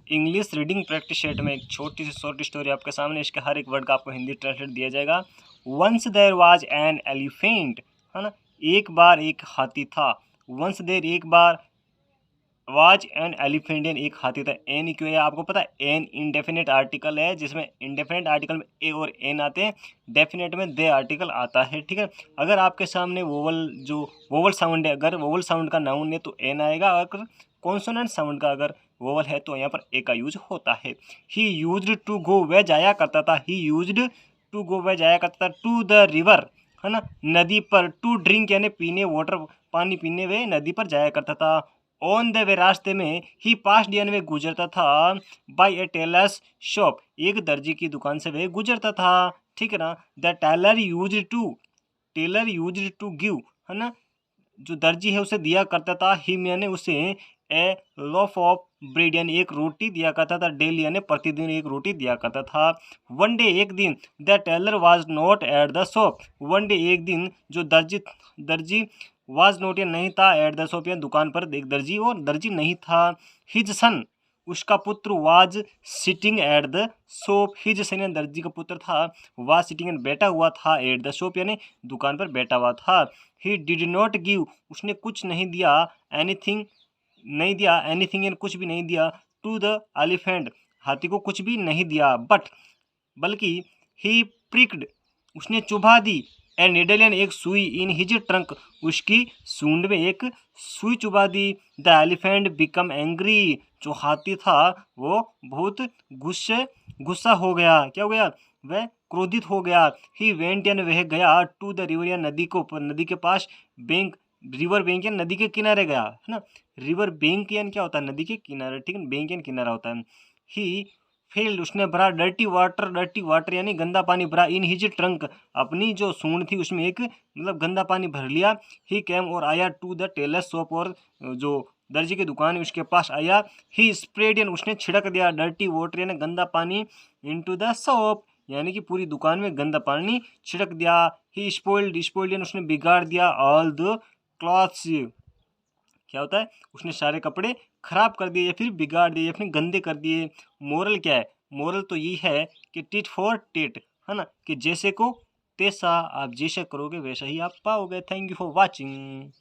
English reading practice set में एक छोटी सी शॉर्ट स्टोरी आपके सामने, इसके हर एक वर्ड का आपको हिंदी ट्रांसलेट दिया जाएगा। Once there was an elephant, है ना, एक बार एक हाथी था। वंस देयर, एक बार, वाज एन एलिफेंट, एक हाथी था। एन क्यों है आपको पता है? एन इंडेफिनेट आर्टिकल है, जिसमें इंडेफिनेट आर्टिकल में ए और एन आते हैं, डेफिनेट में दे आर्टिकल आता है, ठीक है। अगर आपके सामने वोवल, जो वोवल साउंड है, अगर वोवल साउंड का नाउन है तो एन आएगा, अगर कॉन्सोनेंट साउंड का अगर वोवल है तो यहाँ पर ए का यूज होता है। ही यूज्ड टू गो, वह जाया करता था। ही यूज्ड टू गो, वह जाया करता था। टू द रिवर, है ना, नदी पर। टू ड्रिंक यानी पीने, वाटर पानी पीने, वे नदी पर जाया करता था। ऑन द वे, रास्ते में। ही पास यानी वे गुजरता था। बाय ए टेलर्स शॉप, एक दर्जी की दुकान से वे गुजरता था, ठीक है ना। The tailor used to, tailor used to give, है ना, जो दर्जी है उसे दिया करता था। हिम यानी उसे, ए लॉफ ऑफ ब्रेड यानी एक रोटी दिया करता था। डेली यानी प्रतिदिन एक रोटी दिया करता था। वन डे, एक दिन। The tailor was not at the shop, one day एक दिन, जो दर्जी वाज नॉट या नहीं था, एट द शॉप या दुकान पर एक दर्जी और दर्जी नहीं था। हिज सन, उसका पुत्र, was sitting at the shop, his son यानी दर्जी का पुत्र था, वाज सिटिंग यानी बैठा हुआ था, एट द शॉप यानी दुकान पर बैठा हुआ था। ही डिड नॉट गिव, उसने कुछ नहीं दिया, एनीथिंग नहीं दिया, एनीथिंग यानी कुछ भी नहीं दिया, टू द एलिफेंट, हाथी को कुछ भी नहीं दिया, बट बल्कि, ही प्रिक्ड, उसने चुभा दी, ए नीडल यानी एक सुई, इन हिज ट्रंक, उसकी सूंड में एक सुई चुभा दी। द एलिफेंट बिकम एंग्री, जो हाथी था वो बहुत गुस्सा हो गया। क्या हो गया? वह क्रोधित हो गया। ही वेंट यानी वह गया, टू द रिवर या नदी को, नदी के पास, बैंक, रिवर बैंक या नदी के किनारे गया, है ना। रिवर बैंक यानी क्या होता है? नदी के किनारे, ठीक है, बैंक यानी किनारा होता है। ही फिल्ड, उसने भरा, डर्टी वाटर यानी गंदा पानी भरा, इन हिज ट्रंक, अपनी जो सूंड थी उसमें एक, मतलब गंदा पानी भर लिया। ही कैम, और आया, टू द टेलर शॉप, और जो दर्जी की दुकान है उसके पास आया। ही स्प्रेड यानी उसने छिड़क दिया, डर्टी वाटर यानी गंदा पानी, इनटू द शॉप यानी कि पूरी दुकान में गंदा पानी छिड़क दिया। ही स्पॉइल्ड यानी उसने बिगाड़ दिया, ऑल द क्लॉथ्स, क्या होता है? उसने सारे कपड़े खराब कर दिए या फिर बिगाड़ दिए या फिर गंदे कर दिए। मोरल क्या है? मोरल तो ये है कि टिट फॉर टेट, है ना, कि जैसे को तैसा, आप जैसा करोगे वैसा ही आप पाओगे। Thank you for watching.